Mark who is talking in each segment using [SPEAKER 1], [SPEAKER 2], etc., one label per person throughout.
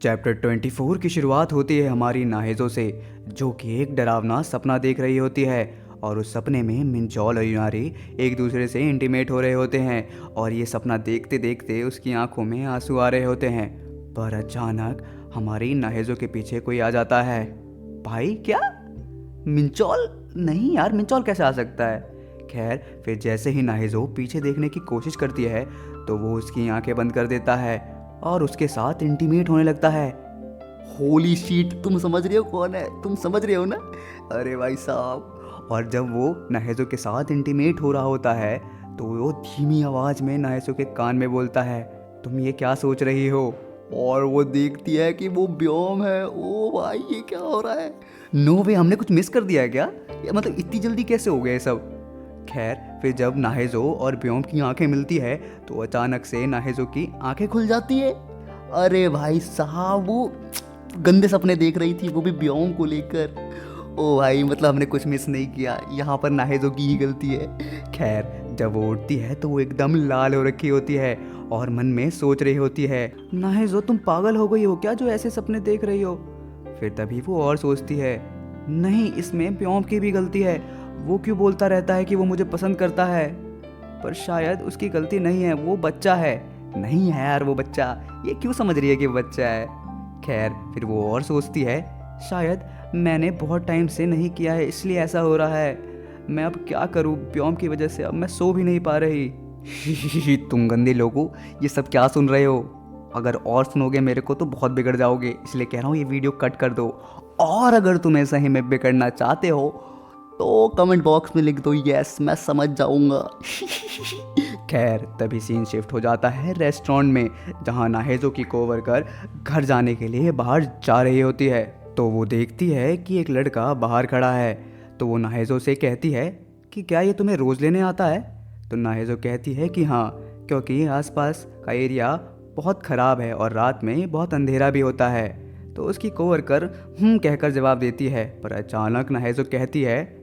[SPEAKER 1] Chapter 24 की शुरुआत होती है हमारी नाहिजो से, जो कि एक डरावना सपना देख रही होती है। और उस सपने में मिंचौल और यूनारी एक दूसरे से इंटीमेट हो रहे होते हैं और ये सपना देखते देखते उसकी आंखों में आंसू आ रहे होते हैं। पर अचानक हमारी नाहिजो के पीछे कोई आ जाता है। भाई क्या? मिंचौल? नहीं यार, मिंचौल कैसे आ सकता है? खैर, फिर जैसे ही नाहिजो पीछे देखने की कोशिश करती है तो वो उसकी आंखें बंद कर देता है और उसके साथ इंटीमेट होने लगता है। होली शीट, तुम समझ रहे हो कौन है? तुम समझ रहे हो ना? अरे भाई साहब। और जब वो नाहिजो के साथ इंटीमेट हो रहा होता है तो वो धीमी आवाज़ में नाहिजो के कान में बोलता है, तुम ये क्या सोच रही हो? और वो देखती है कि वो व्योम है। ओ भाई, ये क्या हो रहा है? नो वे, हमने कुछ मिस कर दिया है क्या? ये मतलब इतनी जल्दी कैसे हो गया ये सब? खैर, फिर जब नाहिजो और व्योम की आंखें मिलती है तो अचानक से नाहिजो की आंखें खुल जाती है। अरे भाई साहब, वो गंदे सपने देख रही थी, वो भी व्योम को लेकर। ओ भाई, मतलब हमने कुछ मिस नहीं किया, यहाँ पर नाहिजो की ही गलती है। खैर, जब वो उठती है तो वो एकदम लाल हो रखी होती है और मन में सोच रही होती है, नाहिजो तुम पागल हो गई हो क्या जो ऐसे सपने देख रही हो? फिर तभी वो और सोचती है, नहीं, इसमें व्योम की भी गलती है। वो क्यों बोलता रहता है कि वो मुझे पसंद करता है? पर शायद उसकी गलती नहीं है, वो बच्चा है। नहीं है यार वो बच्चा, ये क्यों समझ रही है कि वो बच्चा है? खैर, फिर वो और सोचती है, शायद मैंने बहुत टाइम से नहीं किया है इसलिए ऐसा हो रहा है। मैं अब क्या करूं? व्योम की वजह से अब मैं सो भी नहीं पा रही। तुम गंदे लोगों, ये सब क्या सुन रहे हो? अगर और सुनोगे मेरे को तो बहुत बिगड़ जाओगे, इसलिए कह रहा हूँ ये वीडियो कट कर दो। और अगर तुम ऐसा ही में बिगड़ना चाहते हो तो कमेंट बॉक्स में लिख दो यस, मैं समझ जाऊंगा। खैर, तभी सीन शिफ्ट हो जाता है रेस्टोरेंट में, जहां नाहिजो की कोवर्कर घर जाने के लिए बाहर जा रही होती है। तो वो देखती है कि एक लड़का बाहर खड़ा है। तो वो नाहिजो से कहती है कि क्या ये तुम्हें रोज़ लेने आता है? तो नाहिजो कहती है कि हाँ, क्योंकि आसपास का एरिया बहुत ख़राब है और रात में बहुत अंधेरा भी होता है। तो उसकी कोवर्कर कहकर जवाब देती है। पर अचानक नाहिजो कहती है,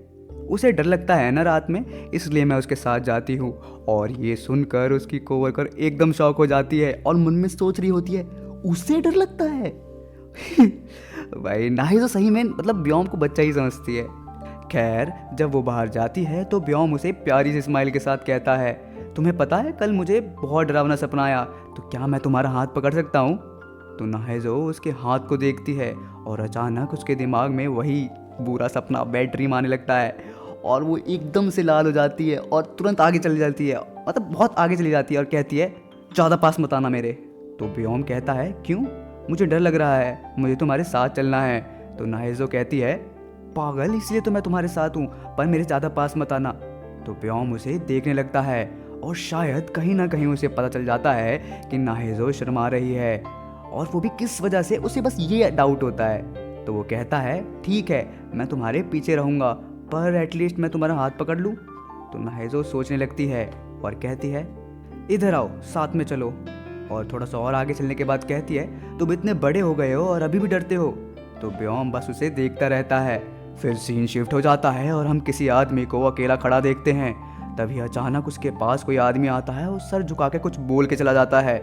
[SPEAKER 1] उसे डर लगता है ना रात में, इसलिए मैं उसके साथ जाती हूँ। और ये सुनकर उसकी कोवर्कर एकदम शॉक हो जाती है और मन में सोच रही होती है, उसे डर लगता है? भाई नाहिजो सही में मतलब व्योम को बच्चा ही समझती है। खैर, जब वो बाहर जाती है तो व्योम उसे प्यारी सी स्माइल के साथ कहता है, तुम्हें पता है कल मुझे बहुत डरावना सपना आया, तो क्या मैं तुम्हारा हाथ पकड़ सकता हूँ? तो नाहिजो उसके हाथ को देखती है और अचानक उसके दिमाग में वही बुरा सपना बैड ड्रीम आने लगता है और वो एकदम से लाल हो जाती है और तुरंत आगे चली जाती है, मतलब बहुत आगे चली जाती है और कहती है, ज़्यादा पास मत आना मेरे। तो व्योम कहता है, क्यों? मुझे डर लग रहा है, मुझे तुम्हारे साथ चलना है। तो नाहिजो कहती है, पागल, इसलिए तो मैं तुम्हारे साथ हूँ, पर मेरे ज़्यादा पास मत आना। तो व्योम उसे देखने लगता है और शायद कहीं ना कहीं उसे पता चल जाता है कि नाहिजो शर्मा रही है, और वो भी किस वजह से, उसे बस ये डाउट होता है। तो वो कहता है, ठीक है, मैं तुम्हारे पीछे रहूँगा, पर एटलीस्ट मैं तुम्हारा हाथ पकड़ लूँ। तो नाहिजो सोचने लगती है और कहती है, इधर आओ, साथ में चलो। और थोड़ा सा और आगे चलने के बाद कहती है, तुम इतने बड़े हो गए हो और अभी भी डरते हो। तो व्योम बस उसे देखता रहता है। फिर सीन शिफ्ट हो जाता है और हम किसी आदमी को अकेला खड़ा देखते हैं। तभी अचानक उसके पास कोई आदमी आता है और सर झुका के कुछ बोल के चला जाता है।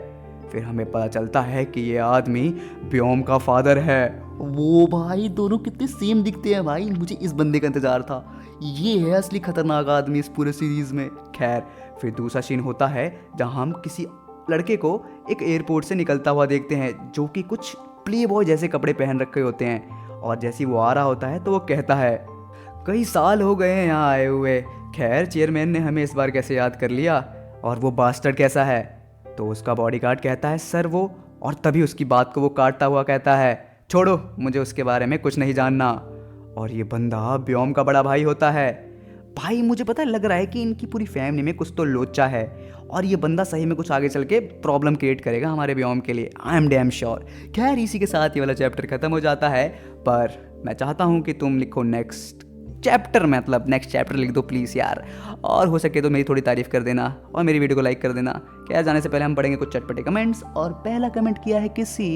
[SPEAKER 1] फिर हमें पता चलता है कि ये आदमी व्योम का फादर है। वो भाई, दोनों कितने सेम दिखते हैं भाई, मुझे इस बंदे का इंतजार था। ये है असली खतरनाक आदमी इस पूरे सीरीज में। खैर, फिर दूसरा सीन होता है जहां हम किसी लड़के को एक एयरपोर्ट से निकलता हुआ देखते हैं, जो कि कुछ प्ले बॉय जैसे कपड़े पहन रखे होते हैं। और जैसे वो आ रहा होता है तो वो कहता है, कई साल हो गए हैं यहाँ आए हुए, खैर चेयरमैन ने हमें इस बार कैसे याद कर लिया, और वो बास्टर्ड कैसा है? तो उसका बॉडीगार्ड कहता है, सर वो। और तभी उसकी बात को वो काटता हुआ कहता है, छोड़ो, मुझे उसके बारे में कुछ नहीं जानना। और ये बंदा व्योम का बड़ा भाई होता है। भाई, मुझे पता लग रहा है कि इनकी पूरी फैमिली में कुछ तो लोचा है और ये बंदा सही में कुछ आगे चल के प्रॉब्लम क्रिएट करेगा हमारे व्योम के लिए, आई एम डैम श्योर। खैर, इसी के साथ ये वाला चैप्टर खत्म हो जाता है, पर मैं चाहता हूँ कि तुम लिखो नेक्स्ट चैप्टर, मतलब नेक्स्ट चैप्टर लिख दो प्लीज़ यार। और हो सके तो मेरी थोड़ी तारीफ कर देना और मेरी वीडियो को लाइक कर देना। क्या जाने से पहले हम पढ़ेंगे कुछ चटपटे कमेंट्स। और पहला कमेंट किया है किसी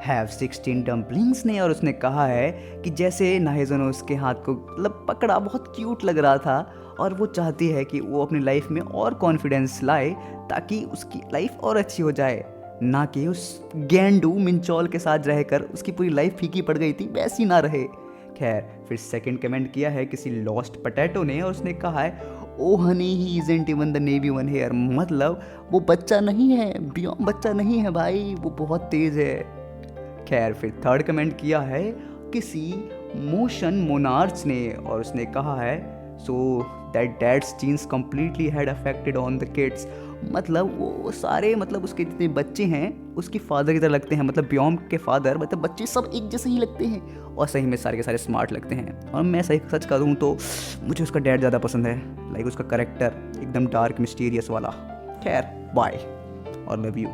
[SPEAKER 1] हैव 16 डम्पलिंग्स ने, और उसने कहा है कि जैसे नाहिजो ने उसके हाथ को मतलब पकड़ा, बहुत क्यूट लग रहा था और वो चाहती है कि वो अपनी लाइफ में और कॉन्फिडेंस लाए ताकि उसकी लाइफ और अच्छी हो जाए। ना कि उस गेंडू मिंचोल के साथ रहकर उसकी पूरी लाइफ फीकी पड़ गई थी वैसी ना रहे। खैर फिर सेकंड कमेंट किया है किसी लॉस्ट पटैटो ने और उसने कहा है oh honey he isn't even the navy one hair, मतलब वो बच्चा नहीं है, बियॉन्ड बच्चा नहीं है भाई, वो बहुत तेज है। खैर फिर थर्ड कमेंट किया है किसी मोशन मोनार्च ने और उसने कहा है so that dad's genes completely had affected on the kids, मतलब वो सारे मतलब उसके जितने बच्चे हैं उसकी फादर की तरह लगते हैं, मतलब ब्योम के फादर, मतलब बच्चे सब एक जैसे ही लगते हैं और सही में सारे के सारे स्मार्ट लगते हैं। और मैं सही सच करूँ तो मुझे उसका डैड ज़्यादा पसंद है, लाइक उसका करेक्टर एकदम डार्क मिस्टीरियस वाला। खैर बाय और लव यू।